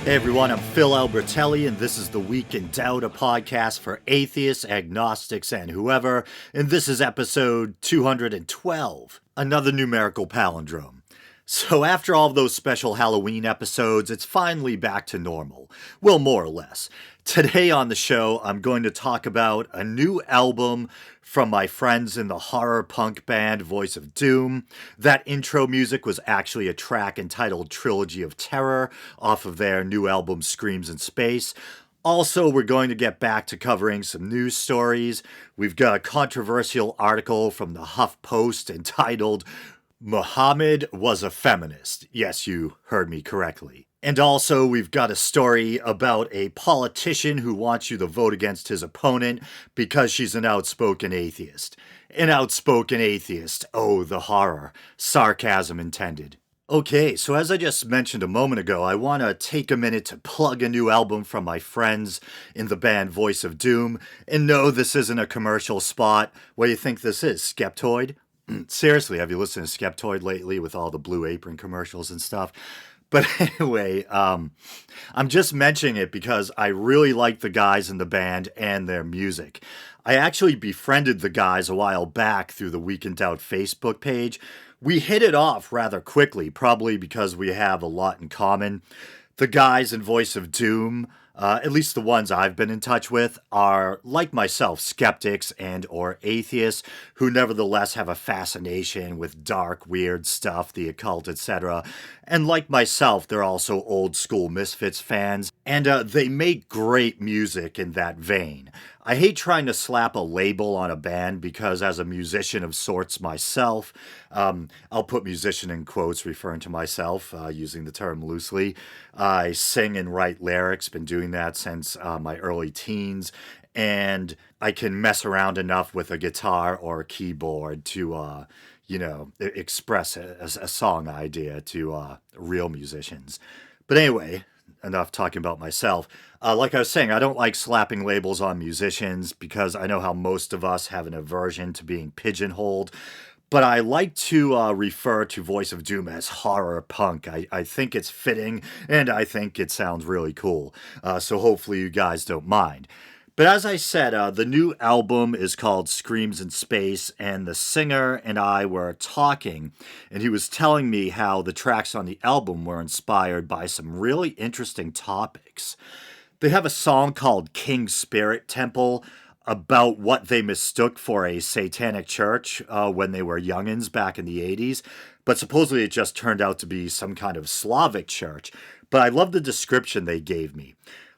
Hey everyone, I'm Phil Albertelli, and this is the Week in Doubt, a podcast for atheists, agnostics, and whoever. And this is episode 212, another numerical palindrome. So after all of those special Halloween episodes, it's finally back to normal. Well, more or less. Today on the show, I'm going to talk about a new album from my friends in the horror punk band Voice of Doom. That intro music was actually a track entitled Trilogy of Terror off of their new album Screams in Space. Also, we're going to get back to covering some news stories. We've got a controversial article from the HuffPost entitled Muhammad was a feminist. Yes, you heard me correctly. And also, we've got a story about a politician who wants you to vote against his opponent because she's an outspoken atheist. An outspoken atheist. Oh, the horror. Sarcasm intended. Okay, so as I just mentioned a moment ago, I want to take a minute to plug a new album from my friends in the band Voice of Doom. And no, this isn't a commercial spot. What do you think this is, Skeptoid? Seriously, have you listened to Skeptoid lately with all the Blue Apron commercials and stuff? But anyway, I'm just mentioning it because I really like the guys in the band and their music. I actually befriended the guys a while back through the Week in Doubt Facebook page. We hit it off rather quickly, probably because we have a lot in common. The guys in Voice of Doom, at least the ones I've been in touch with, are, like myself, skeptics and or atheists who nevertheless have a fascination with dark, weird stuff, the occult, etc. And like myself, they're also old school Misfits fans, and they make great music in that vein. I hate trying to slap a label on a band because as a musician of sorts myself, I'll put musician in quotes referring to myself, using the term loosely. I sing and write lyrics, been doing that since my early teens, and I can mess around enough with a guitar or a keyboard to, express a song idea to real musicians. But anyway, enough talking about myself. Like I was saying, I don't like slapping labels on musicians because I know how most of us have an aversion to being pigeonholed. But I like to refer to Voice of Doom as horror punk. I think it's fitting, and I think it sounds really cool. So hopefully you guys don't mind. But as I said, the new album is called Screams in Space, and the singer and I were talking, and he was telling me how the tracks on the album were inspired by some really interesting topics. They have a song called King Spirit Temple about what they mistook for a satanic church when they were youngins back in the 80s, but supposedly it just turned out to be some kind of Slavic church. But I love the description they gave me.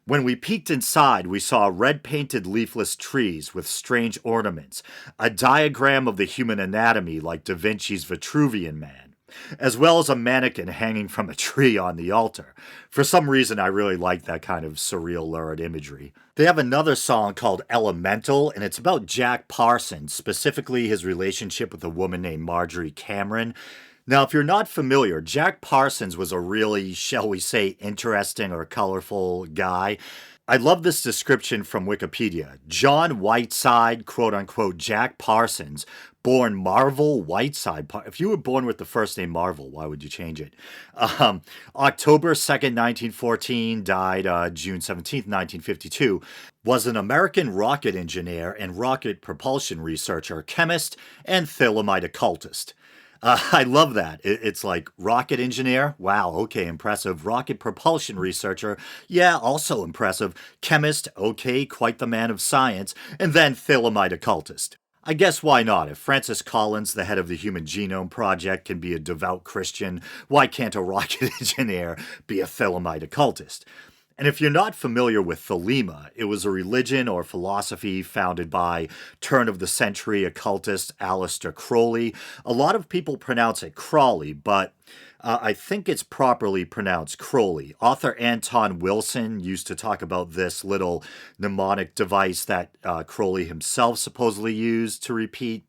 When we peeked inside, we saw red-painted leafless trees with strange ornaments, a diagram of the human anatomy like Da Vinci's Vitruvian Man, as well as a mannequin hanging from a tree on the altar. For some reason, I really like that kind of surreal lurid imagery. They have another song called Elemental, and it's about Jack Parsons, specifically his relationship with a woman named Marjorie Cameron. Now, if you're not familiar, Jack Parsons was a really, shall we say, interesting or colorful guy. I love this description from Wikipedia. John Whiteside, quote-unquote, Jack Parsons, born Marvel Whiteside. If you were born with the first name Marvel, why would you change it? October 2nd, 1914, died June 17th, 1952, was an American rocket engineer and rocket propulsion researcher, chemist, and Thelemite occultist. I love that. It's like rocket engineer. Wow, okay, impressive. Rocket propulsion researcher. Yeah, also impressive. Chemist. Okay, quite the man of science. And then Thelemite occultist. I guess why not? If Francis Collins, the head of the Human Genome Project, can be a devout Christian, why can't a rocket engineer be a Thelemite occultist? And if you're not familiar with Thelema, it was a religion or philosophy founded by turn-of-the-century occultist Aleister Crowley. A lot of people pronounce it Crawley, but I think it's properly pronounced Crowley. Author Anton Wilson used to talk about this little mnemonic device that Crowley himself supposedly used to repeat.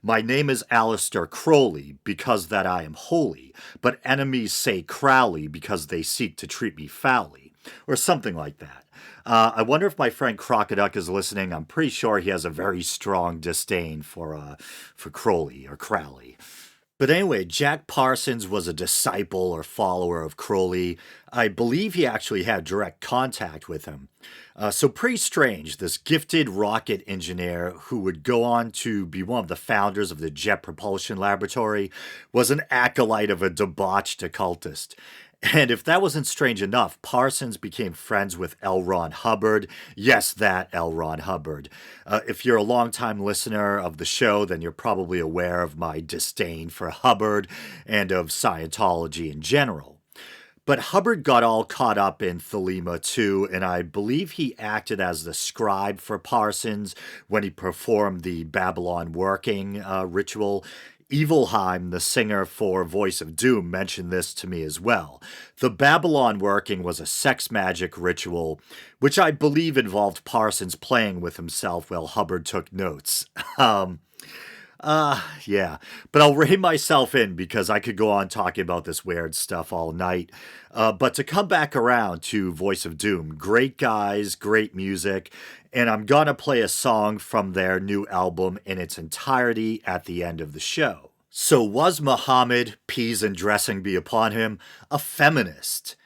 My name is Aleister Crowley because that I am holy, but enemies say Crowley because they seek to treat me foully. Or something like that. I wonder if my friend Crocoduck is listening. I'm pretty sure he has a very strong disdain for Crowley or Crowley. But anyway, Jack Parsons was a disciple or follower of Crowley. I believe he actually had direct contact with him. So pretty strange, this gifted rocket engineer who would go on to be one of the founders of the Jet Propulsion Laboratory was an acolyte of a debauched occultist. And if that wasn't strange enough, Parsons became friends with L. Ron Hubbard. Yes, that L. Ron Hubbard. If you're a longtime listener of the show, then you're probably aware of my disdain for Hubbard and of Scientology in general. But Hubbard got all caught up in Thelema too, and I believe he acted as the scribe for Parsons when he performed the Babylon working ritual. Evilheim, the singer for Voice of Doom, mentioned this to me as well. The Babylon working was a sex magic ritual, which I believe involved Parsons playing with himself while Hubbard took notes. Yeah, but I'll rein myself in because I could go on talking about this weird stuff all night. But to come back around to Voice of Doom, great guys, great music, and I'm gonna play a song from their new album in its entirety at the end of the show. So was Muhammad, peas and dressing be upon him, a feminist?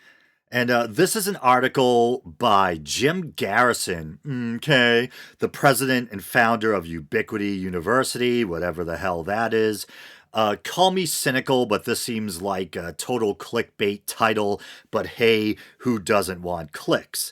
And this is an article by Jim Garrison, okay, the president and founder of Ubiquity University, whatever the hell that is. Call me cynical, but this seems like a total clickbait title, but hey, who doesn't want clicks?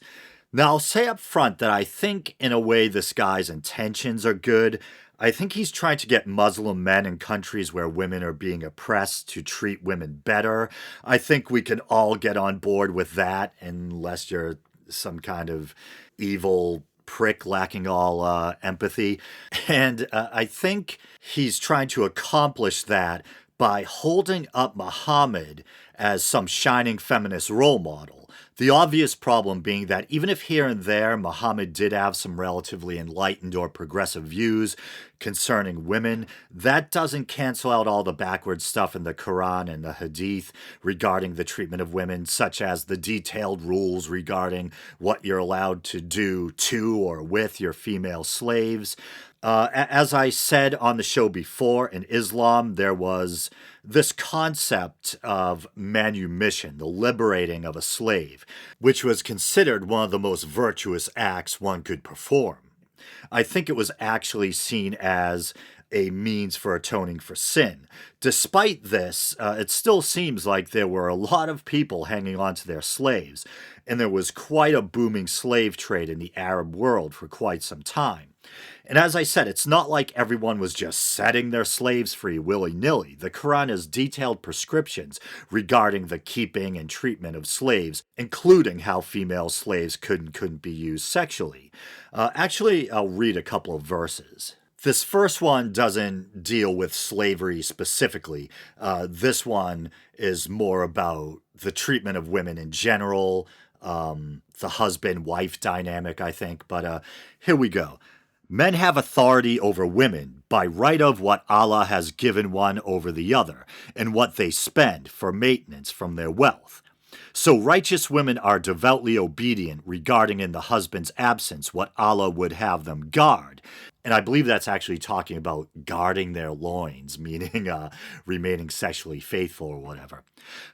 Now, I'll say up front that I think, in a way, this guy's intentions are good. I think he's trying to get Muslim men in countries where women are being oppressed to treat women better. I think we can all get on board with that, unless you're some kind of evil prick lacking all empathy. And I think he's trying to accomplish that by holding up Muhammad as some shining feminist role model. The obvious problem being that even if here and there Muhammad did have some relatively enlightened or progressive views concerning women, that doesn't cancel out all the backward stuff in the Quran and the Hadith regarding the treatment of women, such as the detailed rules regarding what you're allowed to do to or with your female slaves. As I said on the show before, in Islam, there was this concept of manumission, the liberating of a slave, which was considered one of the most virtuous acts one could perform. I think it was actually seen as a means for atoning for sin. Despite this, it still seems like there were a lot of people hanging on to their slaves, and there was quite a booming slave trade in the Arab world for quite some time. And as I said, it's not like everyone was just setting their slaves free willy-nilly. The Quran has detailed prescriptions regarding the keeping and treatment of slaves, including how female slaves could and couldn't be used sexually. Actually, I'll read a couple of verses. This first one doesn't deal with slavery specifically. This one is more about the treatment of women in general, the husband-wife dynamic, I think. But here we go. Men have authority over women by right of what Allah has given one over the other, and what they spend for maintenance from their wealth. So righteous women are devoutly obedient regarding in the husband's absence what Allah would have them guard. And I believe that's actually talking about guarding their loins, meaning remaining sexually faithful or whatever.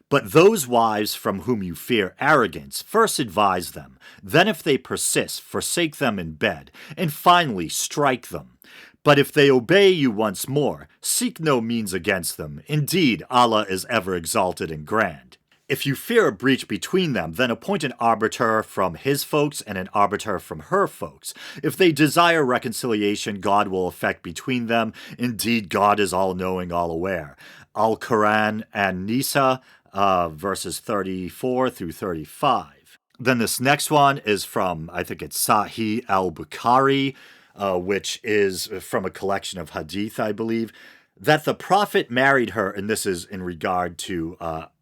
But those wives from whom you fear arrogance, first advise them, then if they persist, forsake them in bed, and finally strike them. But if they obey you once more, seek no means against them. Indeed, Allah is ever exalted and grand. If you fear a breach between them, then appoint an arbiter from his folks and an arbiter from her folks. If they desire reconciliation, God will effect between them. Indeed, God is all-knowing, all-aware. Al-Quran and Nisa, verses 34 through 35. Then this next one is from, I think it's Sahih al-Bukhari, which is from a collection of hadith, I believe, that the Prophet married her, and this is in regard to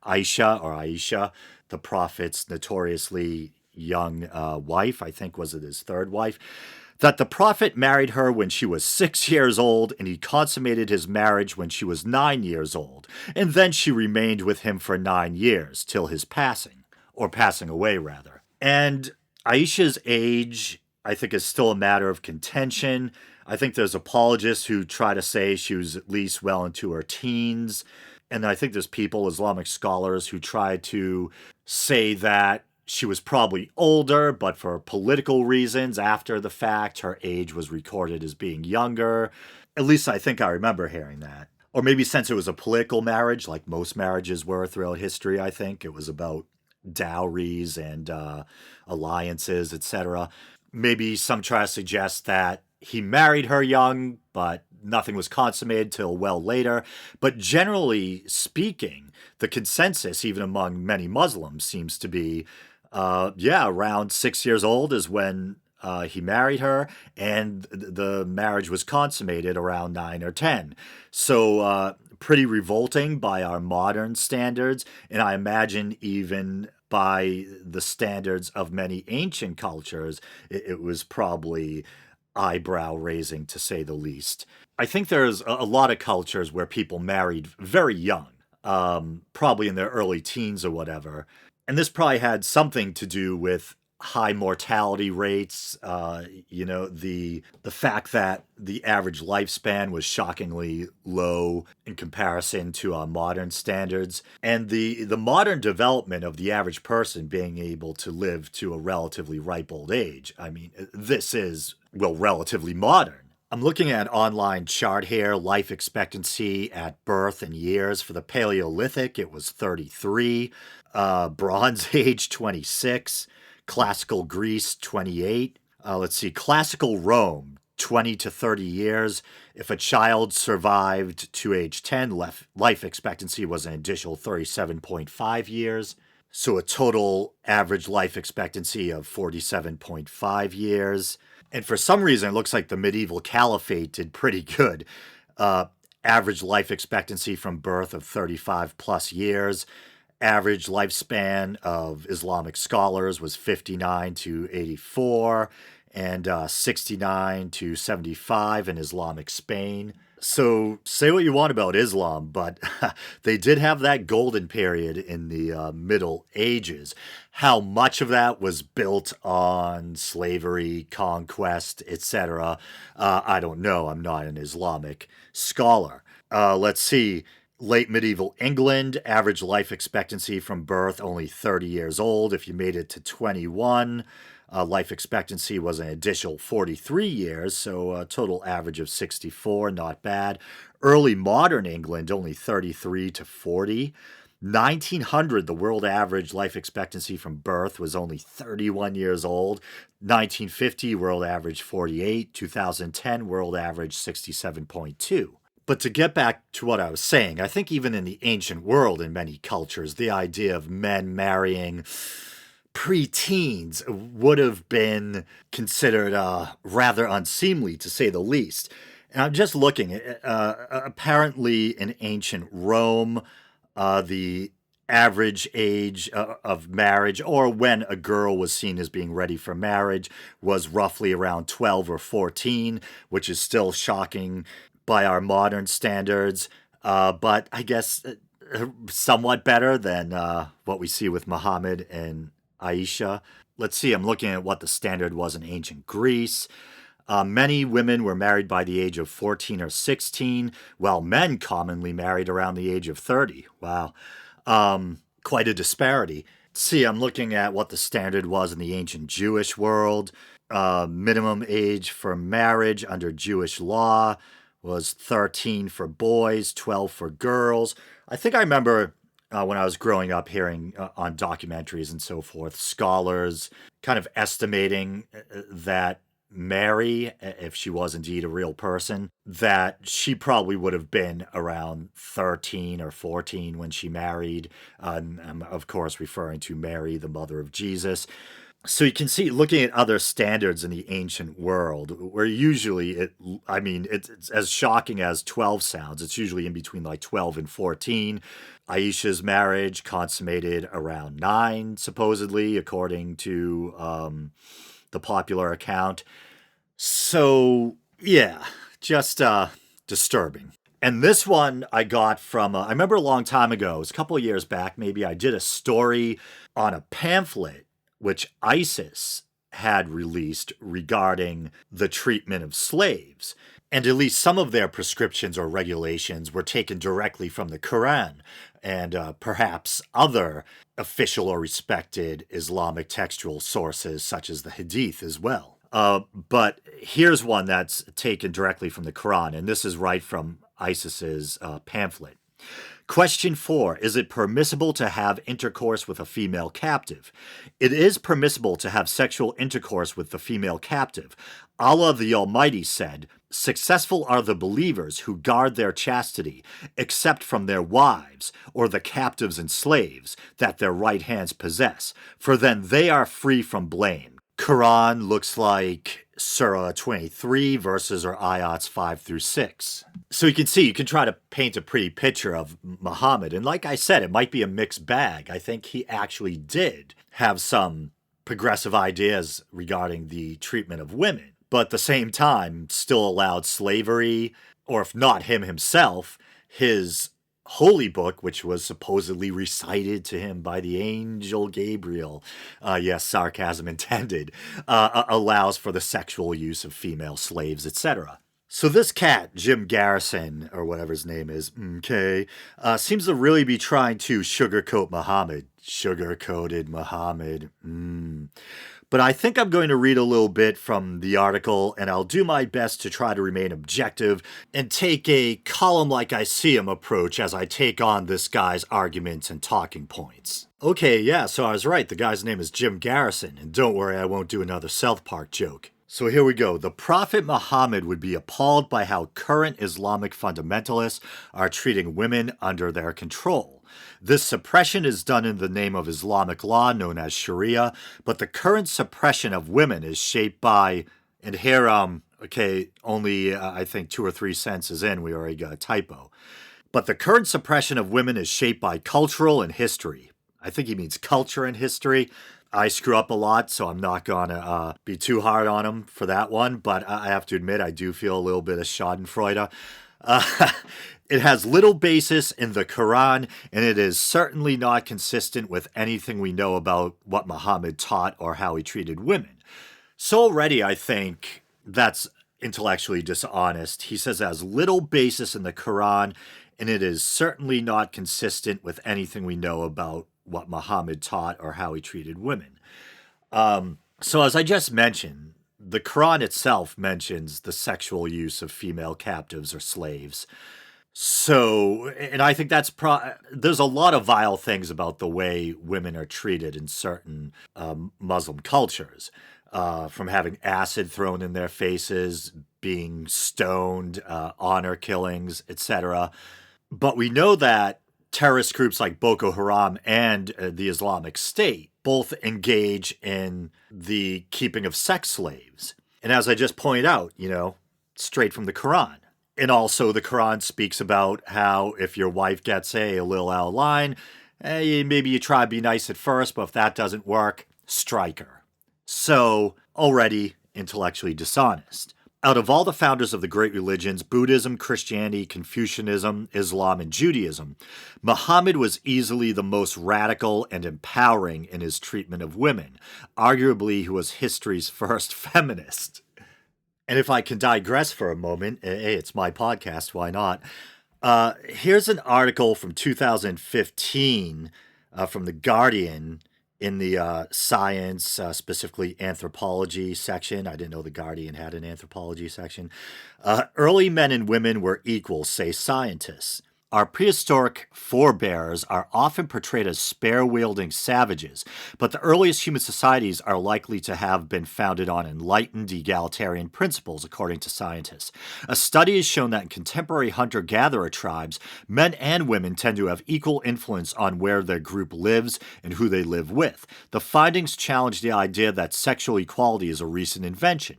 Aisha, the Prophet's notoriously young wife, I think was it his third wife, that the Prophet married her when she was 6 years old, and he consummated his marriage when she was 9 years old, and then she remained with him for 9 years, till his passing, or passing away, rather. And Aisha's age, I think, is still a matter of contention. I think there's apologists who try to say she was at least well into her teens. And I think there's people, Islamic scholars, who try to say that she was probably older, but for political reasons after the fact, her age was recorded as being younger. At least I think I remember hearing that. Or maybe since it was a political marriage, like most marriages were throughout history, I think it was about dowries and alliances, etc. Maybe some try to suggest that he married her young, but nothing was consummated till well later. But generally speaking, the consensus, even among many Muslims, seems to be, yeah, around 6 years old is when he married her, and the marriage was consummated around 9 or 10. So, pretty revolting by our modern standards, and I imagine even by the standards of many ancient cultures, it was probably eyebrow raising to say the least. I think there's a lot of cultures where people married very young, probably in their early teens or whatever. And this probably had something to do with high mortality rates, the fact that the average lifespan was shockingly low in comparison to our modern standards, and the modern development of the average person being able to live to a relatively ripe old age. I mean, this is, well, relatively modern. I'm looking at online chart here, life expectancy at birth and years. For the Paleolithic, it was 33, Bronze Age, 26, Classical Greece, 28. Let's see, Classical Rome, 20 to 30 years. If a child survived to age 10, life expectancy was an additional 37.5 years. So a total average life expectancy of 47.5 years. And for some reason, it looks like the medieval caliphate did pretty good. Average life expectancy from birth of 35 plus years. Average lifespan of Islamic scholars was 59 to 84 and 69 to 75 in Islamic Spain. So say what you want about Islam, but they did have that golden period in the Middle Ages. How much of that was built on slavery, conquest, etc., I don't know. I'm not an Islamic scholar. Let's see. Late medieval England, average life expectancy from birth only 30 years old. If you made it to 21, life expectancy was an additional 43 years, so a total average of 64, not bad. Early modern England, only 33 to 40. 1900, the world average life expectancy from birth was only 31 years old. 1950, world average 48. 2010, world average 67.2. But to get back to what I was saying, I think even in the ancient world, in many cultures, the idea of men marrying pre-teens would have been considered rather unseemly, to say the least. And I'm just looking at, apparently in ancient Rome, the average age of marriage, or when a girl was seen as being ready for marriage, was roughly around 12 or 14, which is still shocking by our modern standards, but I guess somewhat better than what we see with Muhammad and Aisha. Let's see, I'm looking at what the standard was in ancient Greece. Many women were married by the age of 14 or 16, while men commonly married around the age of 30. Wow. Quite a disparity. See, I'm looking at what the standard was in the ancient Jewish world. Minimum age for marriage under Jewish law was 13 for boys, 12 for girls. I think I remember when I was growing up hearing on documentaries and so forth, scholars kind of estimating that Mary, if she was indeed a real person, that she probably would have been around 13 or 14 when she married. I'm, of course, referring to Mary, the mother of Jesus. So you can see, looking at other standards in the ancient world, where usually it's as shocking as 12 sounds. It's usually in between like 12 and 14. Aisha's marriage consummated around 9, supposedly, according to the popular account. So, yeah, just disturbing. And this one I got from, I remember a long time ago, it was a couple of years back, maybe I did a story on a pamphlet which ISIS had released regarding the treatment of slaves. And at least some of their prescriptions or regulations were taken directly from the Quran and perhaps other official or respected Islamic textual sources such as the Hadith as well. But here's one that's taken directly from the Quran, and this is right from ISIS's pamphlet. Question 4. Is it permissible to have intercourse with a female captive? It is permissible to have sexual intercourse with the female captive. Allah the Almighty said, "Successful are the believers who guard their chastity, except from their wives, or the captives and slaves that their right hands possess, for then they are free from blame." Quran looks like Surah 23 verses or ayats 5 through 6. So you can try to paint a pretty picture of Muhammad. And like I said, it might be a mixed bag. I think he actually did have some progressive ideas regarding the treatment of women, but at the same time still allowed slavery, or if not him himself, his holy book, which was supposedly recited to him by the angel Gabriel, yes, sarcasm intended, allows for the sexual use of female slaves, etc. So this cat, Jim Garrison, or whatever his name is, seems to really be trying to sugarcoat Muhammad. Sugar-coated Muhammad. But I think I'm going to read a little bit from the article, and I'll do my best to try to remain objective and take a column-like-I-see-him approach as I take on this guy's arguments and talking points. Okay, yeah, so I was right. The guy's name is Jim Garrison, and don't worry, I won't do another South Park joke. So here we go. The Prophet Muhammad would be appalled by how current Islamic fundamentalists are treating women under their control. This suppression is done in the name of Islamic law known as Sharia, but the current suppression of women is shaped by, and here, only I think 2 or 3 sentences in, we already got a typo. But the current suppression of women is shaped by cultural and history. I think he means culture and history. I screw up a lot, so I'm not going to be too hard on him for that one, but I have to admit I do feel a little bit of schadenfreude. It has little basis in the Quran, and it is certainly not consistent with anything we know about what Muhammad taught or how he treated women. So already I think that's intellectually dishonest. He says it has little basis in the Quran, and it is certainly not consistent with anything we know about what Muhammad taught or how he treated women. So as I just mentioned, the Quran itself mentions the sexual use of female captives or slaves. So, and I think there's a lot of vile things about the way women are treated in certain Muslim cultures, from having acid thrown in their faces, being stoned, honor killings, etc. But we know that terrorist groups like Boko Haram and the Islamic State both engage in the keeping of sex slaves. And as I just pointed out, straight from the Quran. And also the Quran speaks about how if your wife gets a little out of line, maybe you try to be nice at first, but if that doesn't work, strike her. So, already intellectually dishonest. Out of all the founders of the great religions, Buddhism, Christianity, Confucianism, Islam, and Judaism, Muhammad was easily the most radical and empowering in his treatment of women. Arguably, he was history's first feminist. And if I can digress for a moment, hey, it's my podcast, why not? Here's an article from 2015 from The Guardian in the science, specifically anthropology section. I didn't know The Guardian had an anthropology section. Early men and women were equal, say scientists. Our prehistoric forebears are often portrayed as spear-wielding savages, but the earliest human societies are likely to have been founded on enlightened egalitarian principles, according to scientists. A study has shown that in contemporary hunter-gatherer tribes, men and women tend to have equal influence on where their group lives and who they live with. The findings challenge the idea that sexual equality is a recent invention,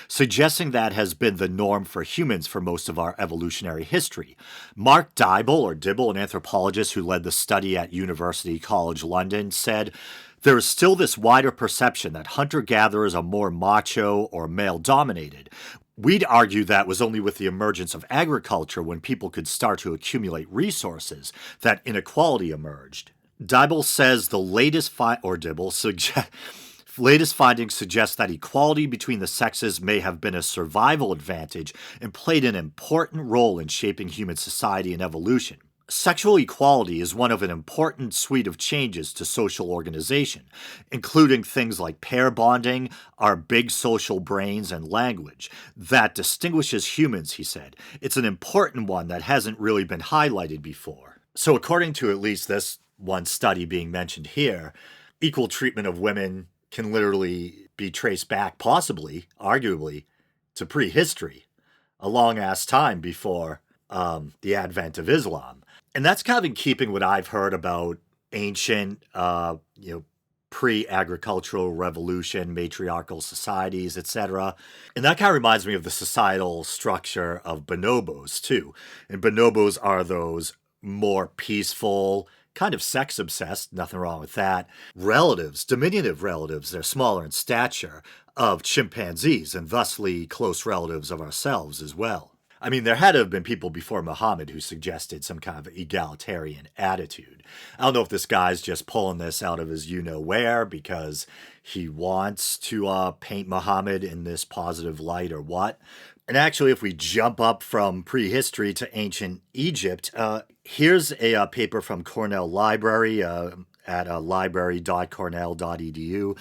suggesting that has been the norm for humans for most of our evolutionary history. Mark Dibble, an anthropologist who led the study at University College London, said, "There is still this wider perception that hunter-gatherers are more macho or male-dominated. We'd argue that was only with the emergence of agriculture, when people could start to accumulate resources, that inequality emerged." Dibble says the latest Latest findings suggest that equality between the sexes may have been a survival advantage and played an important role in shaping human society and evolution. Sexual equality is one of an important suite of changes to social organization, including things like pair bonding, our big social brains, and language, that distinguishes humans, he said. It's an important one that hasn't really been highlighted before. So according to at least this one study being mentioned here, equal treatment of women can literally be traced back, possibly, arguably, to prehistory, a long-ass time before the advent of Islam. And that's kind of in keeping what I've heard about ancient, pre-agricultural revolution, matriarchal societies, etc. And that kind of reminds me of the societal structure of bonobos, too. And bonobos are those more peaceful, kind of sex-obsessed, nothing wrong with that, relatives, diminutive relatives, they're smaller in stature, of chimpanzees, and thusly close relatives of ourselves as well. I mean, there had to have been people before Muhammad who suggested some kind of egalitarian attitude. I don't know if this guy's just pulling this out of his you-know-where because he wants to paint Muhammad in this positive light or what. And actually, if we jump up from prehistory to ancient Egypt, here's a paper from Cornell Library at library.cornell.edu.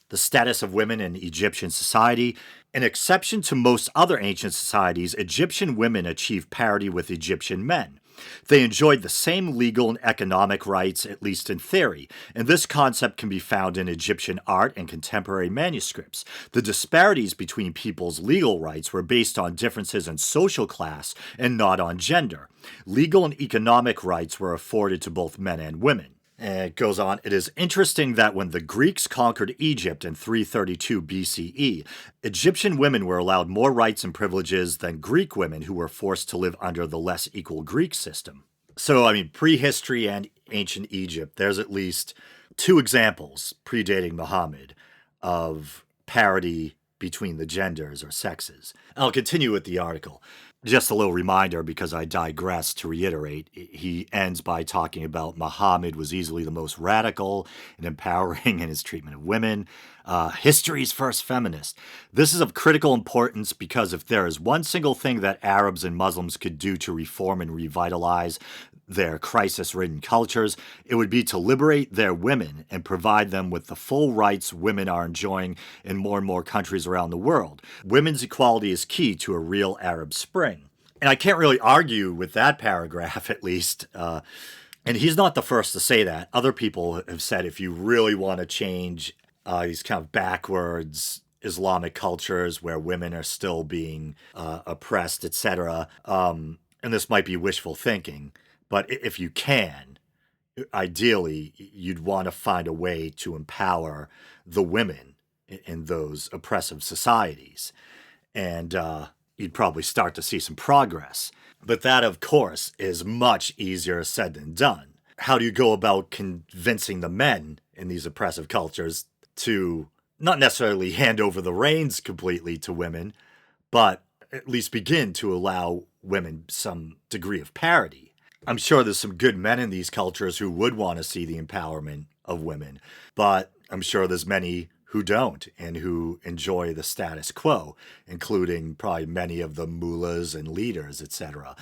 The Status of Women in Egyptian Society. An exception to most other ancient societies, Egyptian women achieved parity with Egyptian men. They enjoyed the same legal and economic rights, at least in theory, and this concept can be found in Egyptian art and contemporary manuscripts. The disparities between people's legal rights were based on differences in social class and not on gender. Legal and economic rights were afforded to both men and women. And it goes on, it is interesting that when the Greeks conquered Egypt in 332 BCE, Egyptian women were allowed more rights and privileges than Greek women who were forced to live under the less equal Greek system. So, I mean, prehistory and ancient Egypt, there's at least two examples predating Muhammad of parity between the genders or sexes. I'll continue with the article. Just a little reminder, because I digress to reiterate, he ends by talking about Muhammad was easily the most radical and empowering in his treatment of women. History's first feminist. This is of critical importance because if there is one single thing that Arabs and Muslims could do to reform and revitalize their crisis-ridden cultures, it would be to liberate their women and provide them with the full rights women are enjoying in more and more countries around the world. Women's equality is key to a real Arab Spring. And I can't really argue with that paragraph, at least. And he's not the first to say that. Other people have said if you really want to change these kind of backwards Islamic cultures where women are still being oppressed, etc., and this might be wishful thinking, but if you can, ideally, you'd want to find a way to empower the women in those oppressive societies. And you'd probably start to see some progress. But that, of course, is much easier said than done. How do you go about convincing the men in these oppressive cultures to not necessarily hand over the reins completely to women, but at least begin to allow women some degree of parity? I'm sure there's some good men in these cultures who would want to see the empowerment of women, but I'm sure there's many who don't and who enjoy the status quo, including probably many of the mullahs and leaders, etc.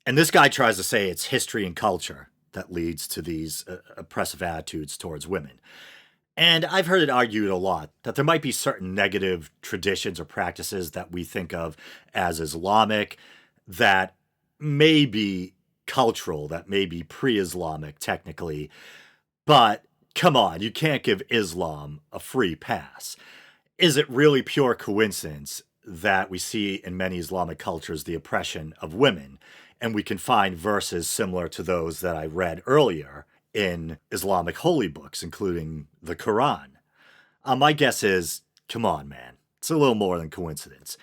And this guy tries to say it's history and culture that leads to these oppressive attitudes towards women. And I've heard it argued a lot that there might be certain negative traditions or practices that we think of as Islamic that may be cultural, that may be pre-Islamic technically, but come on, you can't give Islam a free pass. Is it really pure coincidence that we see in many Islamic cultures the oppression of women, and we can find verses similar to those that I read earlier in Islamic holy books, including the Quran? My guess is, come on, man, it's a little more than coincidence.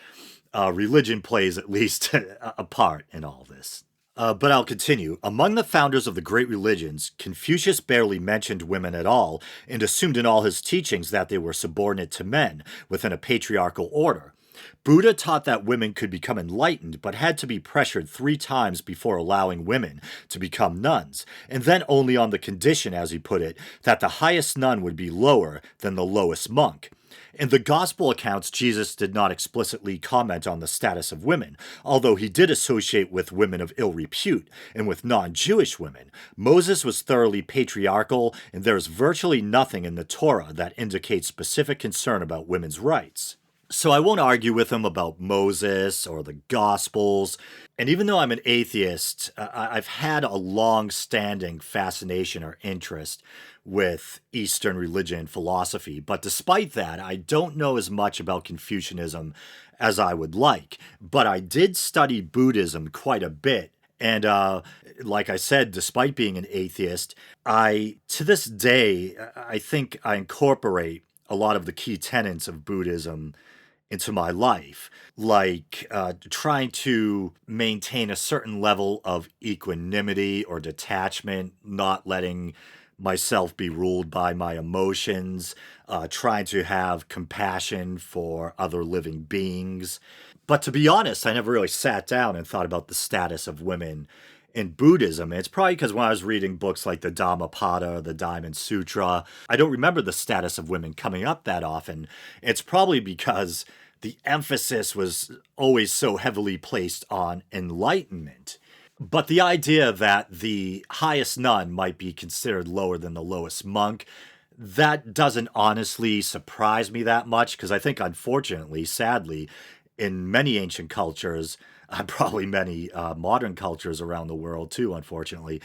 Religion plays at least a part in all this. But I'll continue. Among the founders of the great religions, Confucius barely mentioned women at all and assumed in all his teachings that they were subordinate to men within a patriarchal order. Buddha taught that women could become enlightened, but had to be pressured 3 times before allowing women to become nuns, and then only on the condition, as he put it, that the highest nun would be lower than the lowest monk. In the Gospel accounts, Jesus did not explicitly comment on the status of women, although he did associate with women of ill repute and with non-Jewish women. Moses was thoroughly patriarchal, and there is virtually nothing in the Torah that indicates specific concern about women's rights. So I won't argue with him about Moses or the Gospels. And even though I'm an atheist, I've had a long-standing fascination or interest with Eastern religion and philosophy. But despite that, I don't know as much about Confucianism as I would like. But I did study Buddhism quite a bit. And like I said, despite being an atheist, to this day, I think I incorporate a lot of the key tenets of Buddhism into my life, like trying to maintain a certain level of equanimity or detachment, not letting myself be ruled by my emotions, trying to have compassion for other living beings. But to be honest, I never really sat down and thought about the status of women in Buddhism. And it's probably because when I was reading books like the Dhammapada or the Diamond Sutra, I don't remember the status of women coming up that often. It's probably because the emphasis was always so heavily placed on enlightenment. But the idea that the highest nun might be considered lower than the lowest monk, that doesn't honestly surprise me that much, because I think, unfortunately, sadly, in many ancient cultures, probably many modern cultures around the world too, unfortunately,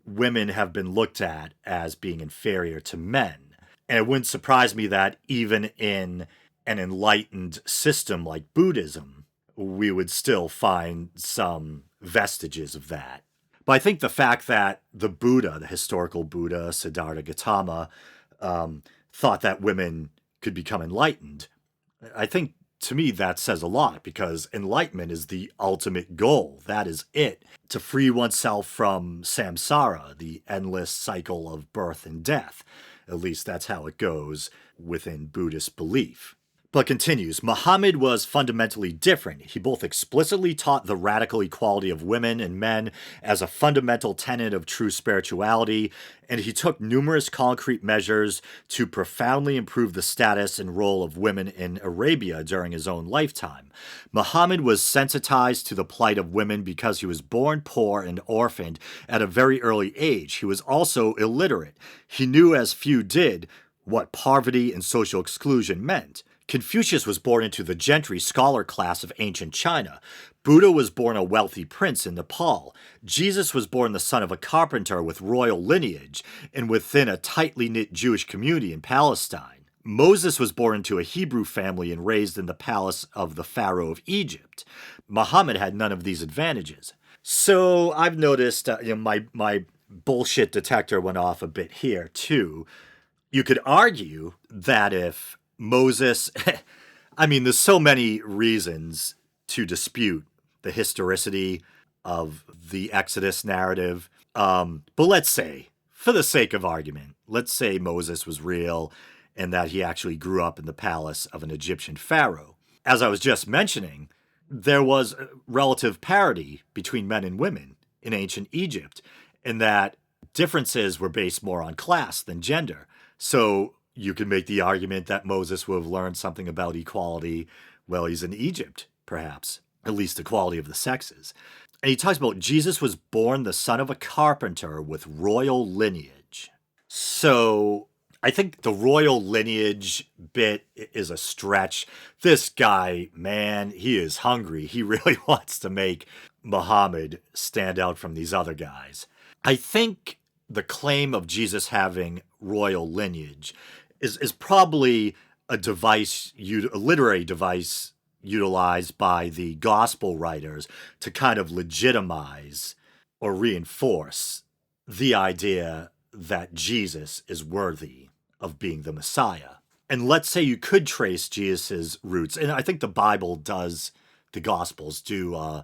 women have been looked at as being inferior to men. And it wouldn't surprise me that even in an enlightened system like Buddhism, we would still find some vestiges of that. But I think the fact that the Buddha, the historical Buddha, Siddhartha Gautama, thought that women could become enlightened, I think to me that says a lot, because enlightenment is the ultimate goal. That is it. To free oneself from samsara, the endless cycle of birth and death. At least that's how it goes within Buddhist belief. But continues, Muhammad was fundamentally different. He both explicitly taught the radical equality of women and men as a fundamental tenet of true spirituality, and he took numerous concrete measures to profoundly improve the status and role of women in Arabia during his own lifetime. Muhammad was sensitized to the plight of women because he was born poor and orphaned at a very early age. He was also illiterate. He knew, as few did, what poverty and social exclusion meant. Confucius was born into the gentry scholar class of ancient China. Buddha was born a wealthy prince in Nepal. Jesus was born the son of a carpenter with royal lineage and within a tightly knit Jewish community in Palestine. Moses was born into a Hebrew family and raised in the palace of the Pharaoh of Egypt. Muhammad had none of these advantages. So I've noticed my bullshit detector went off a bit here too. You could argue that if Moses, I mean, there's so many reasons to dispute the historicity of the Exodus narrative. But let's say, for the sake of argument, let's say Moses was real and that he actually grew up in the palace of an Egyptian pharaoh. As I was just mentioning, there was relative parity between men and women in ancient Egypt, in that differences were based more on class than gender. So you can make the argument that Moses would have learned something about equality while he's in Egypt, perhaps, at least equality of the sexes. And he talks about Jesus was born the son of a carpenter with royal lineage. So I think the royal lineage bit is a stretch. This guy, man, he is hungry. He really wants to make Muhammad stand out from these other guys. I think the claim of Jesus having royal lineage is probably a literary device utilized by the gospel writers to kind of legitimize or reinforce the idea that Jesus is worthy of being the Messiah. And let's say you could trace Jesus's roots, and I think the Bible does, the Gospels do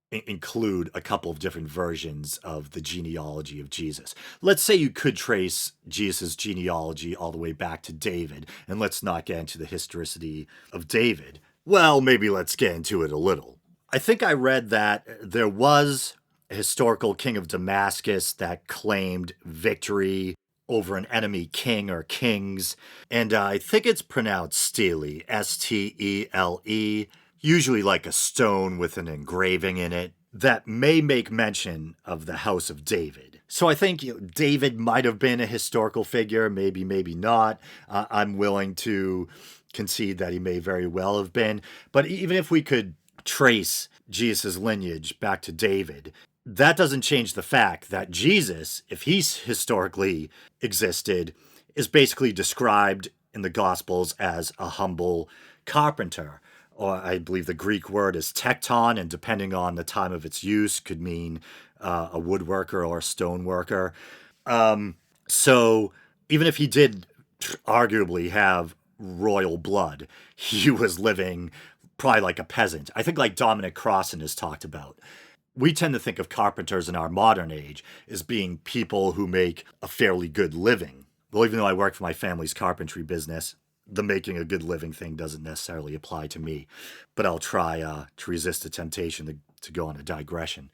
include a couple of different versions of the genealogy of Jesus. Let's say you could trace Jesus' genealogy all the way back to David, and let's not get into the historicity of David. Well, maybe let's get into it a little. I think I read that there was a historical king of Damascus that claimed victory over an enemy king or kings, and I think it's pronounced Stele, Stele, usually like a stone with an engraving in it, that may make mention of the House of David. So I think David might have been a historical figure, maybe, maybe not. I'm willing to concede that he may very well have been. But even if we could trace Jesus' lineage back to David, that doesn't change the fact that Jesus, if he's historically existed, is basically described in the Gospels as a humble carpenter. Or I believe the Greek word is tekton, and depending on the time of its use, could mean a woodworker or a stoneworker. So even if he did arguably have royal blood, he was living probably like a peasant. I think like Dominic Crossan has talked about. We tend to think of carpenters in our modern age as being people who make a fairly good living. Well, even though I work for my family's carpentry business, the making a good living thing doesn't necessarily apply to me. But I'll try to resist the temptation to go on a digression.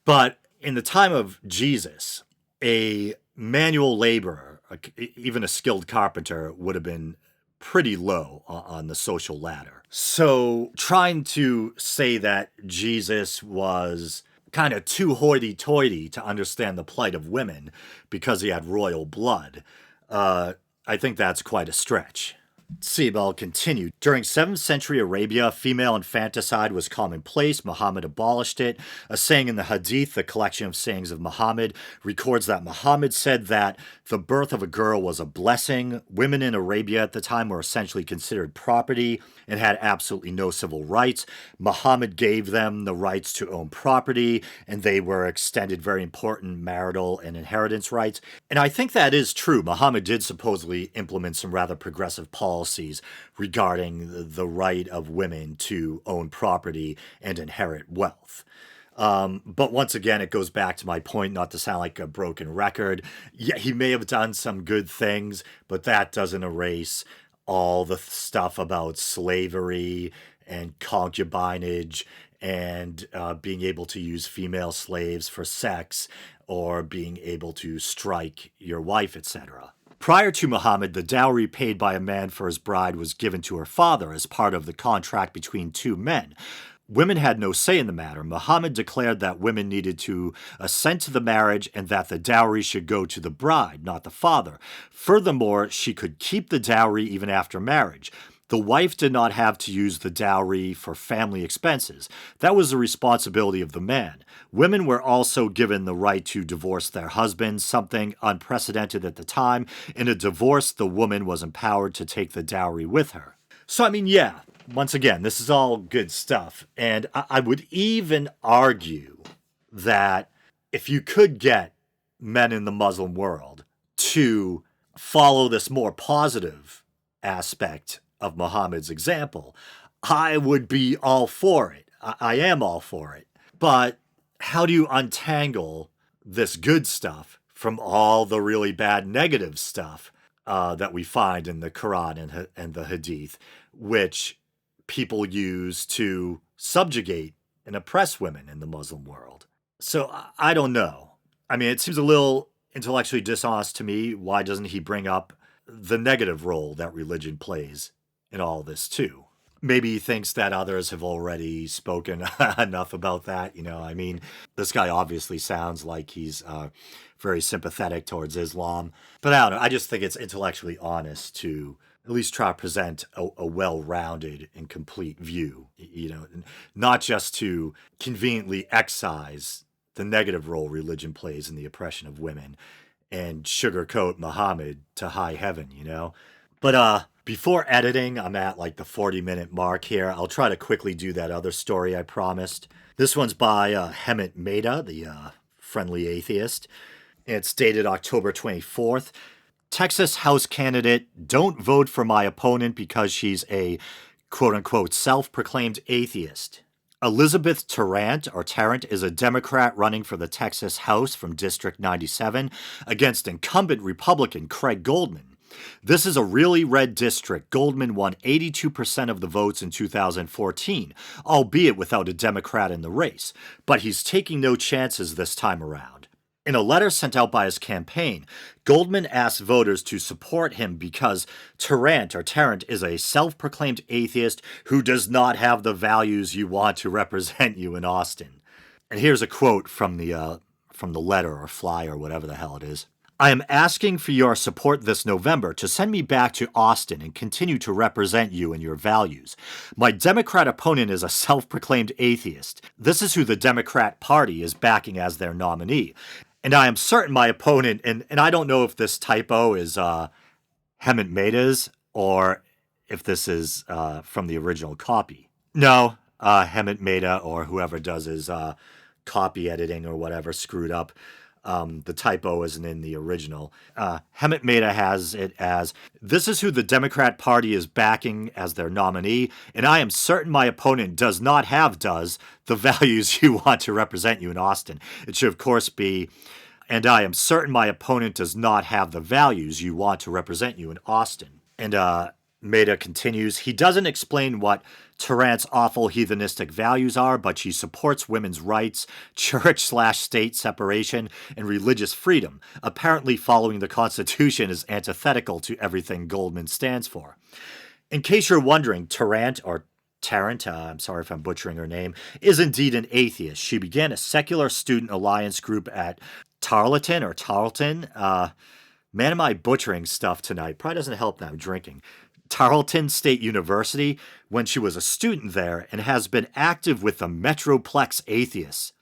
But in the time of Jesus, a manual laborer, even a skilled carpenter, would have been pretty low on the social ladder. So trying to say that Jesus was kind of too hoity-toity to understand the plight of women because he had royal blood, I think that's quite a stretch. I'll continue. During 7th century Arabia, female infanticide was commonplace. Muhammad abolished it. A saying in the Hadith, the collection of sayings of Muhammad, records that Muhammad said that the birth of a girl was a blessing. Women in Arabia at the time were essentially considered property and had absolutely no civil rights. Muhammad gave them the rights to own property, and they were extended very important marital and inheritance rights. And I think that is true. Muhammad did supposedly implement some rather progressive policies regarding the right of women to own property and inherit wealth. But once again, it goes back to my point, not to sound like a broken record. Yeah, he may have done some good things, but that doesn't erase all the stuff about slavery and concubinage and being able to use female slaves for sex or being able to strike your wife, etc. Prior to Muhammad, the dowry paid by a man for his bride was given to her father as part of the contract between two men. Women had no say in the matter. Muhammad declared that women needed to assent to the marriage and that the dowry should go to the bride, not the father. Furthermore, she could keep the dowry even after marriage. The wife did not have to use the dowry for family expenses. That was the responsibility of the man. Women were also given the right to divorce their husbands, something unprecedented at the time. In a divorce, the woman was empowered to take the dowry with her. So, I mean, yeah, once again, this is all good stuff. And I would even argue that if you could get men in the Muslim world to follow this more positive aspect of Muhammad's example, I would be all for it. I am all for it. But how do you untangle this good stuff from all the really bad negative stuff that we find in the Quran and the Hadith, which people use to subjugate and oppress women in the Muslim world? So I don't know. I mean, it seems a little intellectually dishonest to me. Why doesn't he bring up the negative role that religion plays in all this too? Maybe he thinks that others have already spoken enough about that. I mean, this guy obviously sounds like he's very sympathetic towards Islam. But I don't know. I just think it's intellectually honest to at least try to present a well-rounded and complete view, not just to conveniently excise the negative role religion plays in the oppression of women and sugarcoat Muhammad to high heaven, But before editing, I'm at like the 40-minute mark here. I'll try to quickly do that other story I promised. This one's by Hemant Mehta, the friendly atheist. It's dated October 24th. Texas House candidate, don't vote for my opponent because she's a quote-unquote self-proclaimed atheist. Elizabeth Tarrant is a Democrat running for the Texas House from District 97 against incumbent Republican Craig Goldman. This is a really red district. Goldman won 82% of the votes in 2014, albeit without a Democrat in the race. But he's taking no chances this time around. In a letter sent out by his campaign, Goldman asked voters to support him because Tarrant is a self-proclaimed atheist who does not have the values you want to represent you in Austin. And here's a quote from the letter or flyer, whatever the hell it is. I am asking for your support this November to send me back to Austin and continue to represent you and your values. My Democrat opponent is a self-proclaimed atheist. This is who the Democrat Party is backing as their nominee. And I am certain my opponent, and I don't know if this typo is Hemant Mehta's or if this is from the original copy. No, Hemant Mehta or whoever does his copy editing or whatever screwed up. The typo isn't in the original. Hemant Mehta has it as, this is who the Democrat Party is backing as their nominee, and I am certain my opponent does not have the values you want to represent you in Austin. It should, of course, be, and I am certain my opponent does not have the values you want to represent you in Austin. And Mehta continues, he doesn't explain what Tarrant's awful heathenistic values are, but she supports women's rights, church/state separation, and religious freedom. Apparently following the Constitution is antithetical to everything Goldman stands for. In case you're wondering, Tarrant, I'm sorry if I'm butchering her name, is indeed an atheist. She began a secular student alliance group at Tarleton. Man, am I butchering stuff tonight? Probably doesn't help that I'm drinking. Tarleton State University when she was a student there and has been active with the Metroplex Atheists.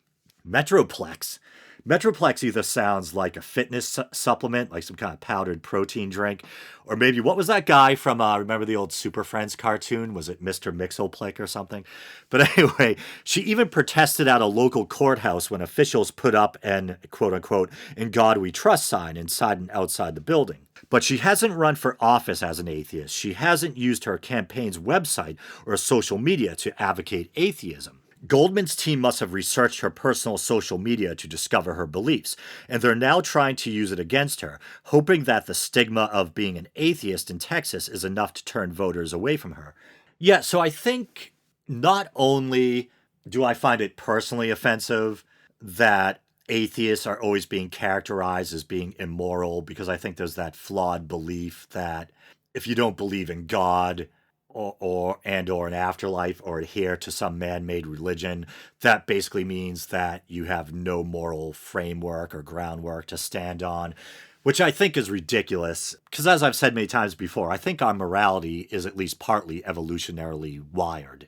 Metroplex? Metroplex either sounds like a fitness supplement, like some kind of powdered protein drink, or maybe, what was that guy from, remember the old Super Friends cartoon? Was it Mr. Mixoplick or something? But anyway, she even protested at a local courthouse when officials put up an, quote-unquote, "In God We Trust" sign inside and outside the building. But she hasn't run for office as an atheist. She hasn't used her campaign's website or social media to advocate atheism. Goldman's team must have researched her personal social media to discover her beliefs, and they're now trying to use it against her, hoping that the stigma of being an atheist in Texas is enough to turn voters away from her. Yeah, so I think not only do I find it personally offensive that atheists are always being characterized as being immoral, because I think there's that flawed belief that if you don't believe in God or an afterlife or adhere to some man-made religion, that basically means that you have no moral framework or groundwork to stand on, which I think is ridiculous. Because as I've said many times before, I think our morality is at least partly evolutionarily wired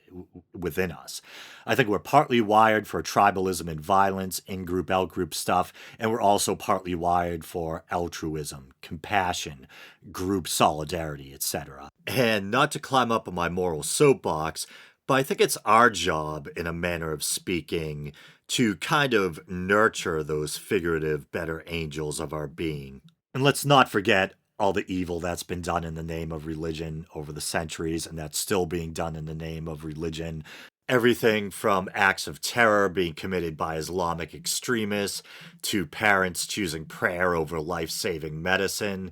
within us. I think we're partly wired for tribalism and violence, in-group, out-group stuff, and we're also partly wired for altruism, compassion, group solidarity, etc. And not to climb up on my moral soapbox, but I think it's our job, in a manner of speaking, to kind of nurture those figurative better angels of our being. And let's not forget all the evil that's been done in the name of religion over the centuries, and that's still being done in the name of religion. Everything from acts of terror being committed by Islamic extremists to parents choosing prayer over life-saving medicine.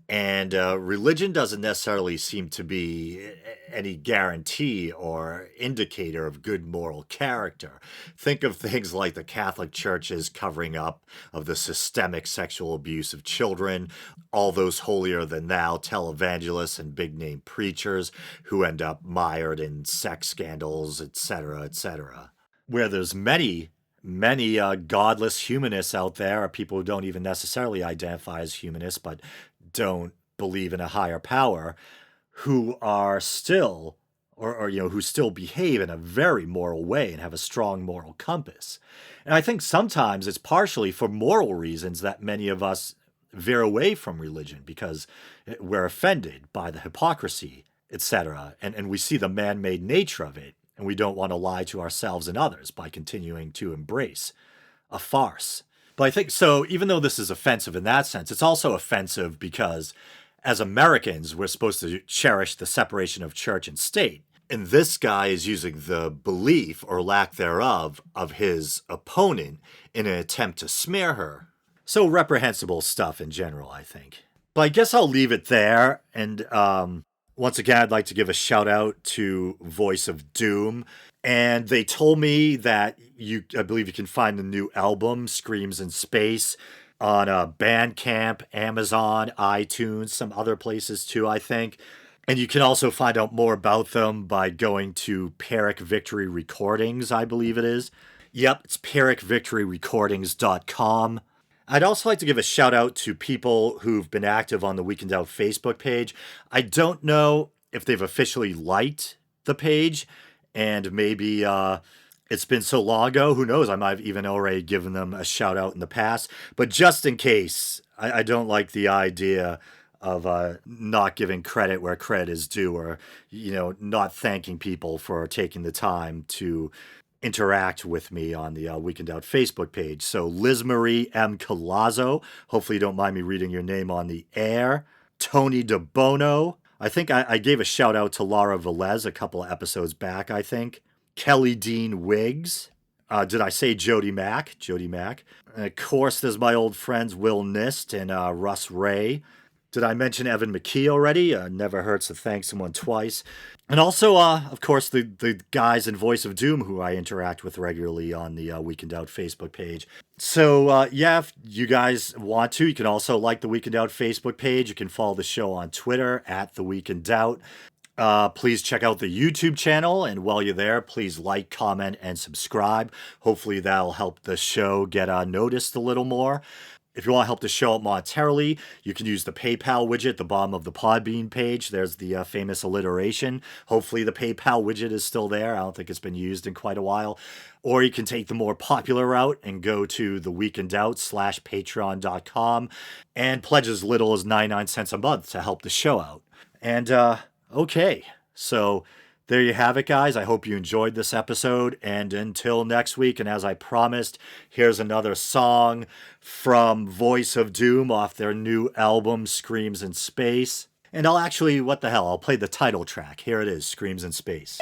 And religion doesn't necessarily seem to be any guarantee or indicator of good moral character. Think of things like the Catholic Church's covering up of the systemic sexual abuse of children, all those holier-than-thou televangelists and big-name preachers who end up mired in sex scandals, etc., etc. Where there's many godless humanists out there, or people who don't even necessarily identify as humanists, but don't believe in a higher power, who are still, who still behave in a very moral way and have a strong moral compass. And I think sometimes it's partially for moral reasons that many of us veer away from religion, because we're offended by the hypocrisy, etc. And we see the man-made nature of it, and we don't want to lie to ourselves and others by continuing to embrace a farce. But I think, so even though this is offensive in that sense, it's also offensive because as Americans, we're supposed to cherish the separation of church and state. And this guy is using the belief, or lack thereof, of his opponent in an attempt to smear her. So reprehensible stuff in general, I think. But I guess I'll leave it there. And once again, I'd like to give a shout out to Voice of Doom. And they told me that I believe you can find the new album, Screams in Space, on Bandcamp, Amazon, iTunes, some other places too, I think. And you can also find out more about them by going to Pyrrhic Victory Recordings, I believe it is. Yep, it's pyrrhicvictoryrecordings.com. I'd also like to give a shout out to people who've been active on the Weekend Out Facebook page. I don't know if they've officially liked the page, and maybe it's been so long ago, who knows, I might have even already given them a shout out in the past. But just in case, I don't like the idea of not giving credit where credit is due, or not thanking people for taking the time to interact with me on the Weekend Out Facebook page. So Liz Marie M. Colazzo, hopefully you don't mind me reading your name on the air. Tony DeBono, I think I gave a shout out to Laura Velez a couple of episodes back, I think. Kelly Dean Wiggs. Did I say Jody Mack? Jody Mack. And of course, there's my old friends Will Nist and Russ Ray. Did I mention Evan McKee already? Never hurts to thank someone twice. And also, of course, the guys in Voice of Doom who I interact with regularly on the Weekend Out Facebook page. So, yeah, if you guys want to, you can also like the Weekend Out Facebook page. You can follow the show on Twitter at The Weekend Out. Please check out the YouTube channel, and while you're there, please like, comment, and subscribe. Hopefully that'll help the show get noticed a little more. If you want to help the show out monetarily, you can use the PayPal widget at the bottom of the Podbean page. There's the famous alliteration. Hopefully the PayPal widget is still there. I don't think it's been used in quite a while. Or you can take the more popular route and go to theweekendout.patreon.com and pledge as little as 99 cents a month to help the show out. And, okay, so there you have it, guys. I hope you enjoyed this episode. And until next week, and as I promised, here's another song from Voice of Doom off their new album, Screams in Space. And I'll play the title track. Here it is, Screams in Space.